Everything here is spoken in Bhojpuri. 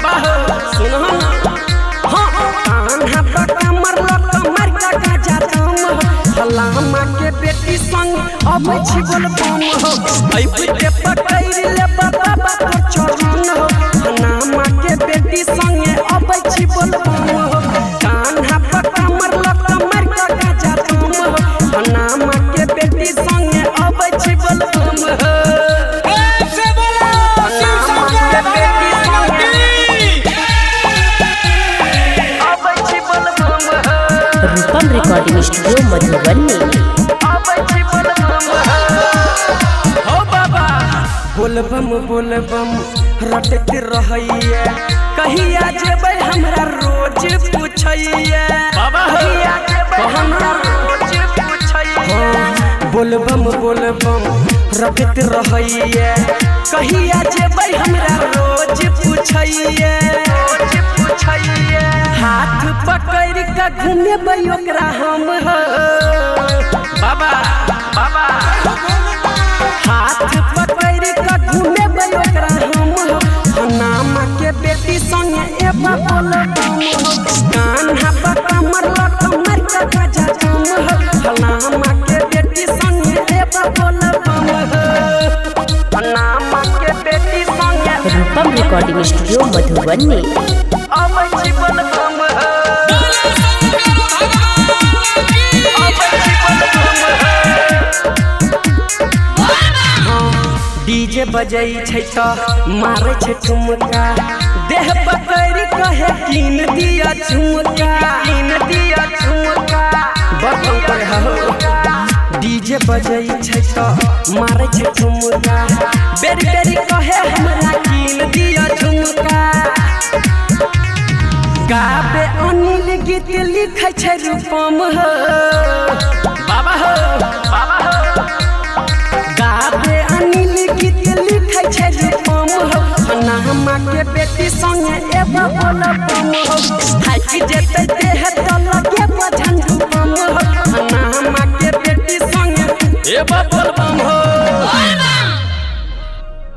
बाबा सुनो हाँ कान्हा पका मरला कमर का गाजा दम हलामा के बेटी संग अब छी बोलबम हो ऐबते पकड़ ले बाबा बाबा चरण हो हलामा के बेटी संग अब छी बोलबम हो कान्हा पका मरला कमर का गाजा दम हलामा के बेटी संग अब छी बोलबम हो रूपम रिकॉर्डिंग स्टूडियो मधुबनी। हो बाबा बोलबम बोलबम रटत रहिए कहिया जेबै हमरा रोज पूछिए बाबा कहिया जेबै हमरा रोज पूछिए बोलबम बोलबम रटत रहिए कहिया जेबै हमरा रोज पूछिए हाथ पकड़ के घूमेबै ओकरा हम हो बाबा बाबा हाथ पकड़ के घूमेबै ओकरा हम हो हनामा के बेटी संगे एबा बोलबम हो कान्हा पका मरला कमर का गाजा दम हो हनामा के बेटी संगे एबा बोलबम हो हनामा के बेटी संगे रूपम रिकॉर्डिंग स्टूडियो मधुबनी। अब छी बोलबम हो डीजे बजै छै त मारै छै ठुमका देह पकड़ कहे कीन दिया झुमका बकम कर हो डीजे बजै छै त मारै छै ठुमका बेरी बेरी कहे हमरा कीन दिया झुमका गाबे अनिल गीत लिखै छै रूपम हो बाबा हो बाबा हो गाबे अनिल गीत लिखै छै रूपम हो हनामा के बेटी संगे एबा बोलबम हो थाकि जेतै देह तलक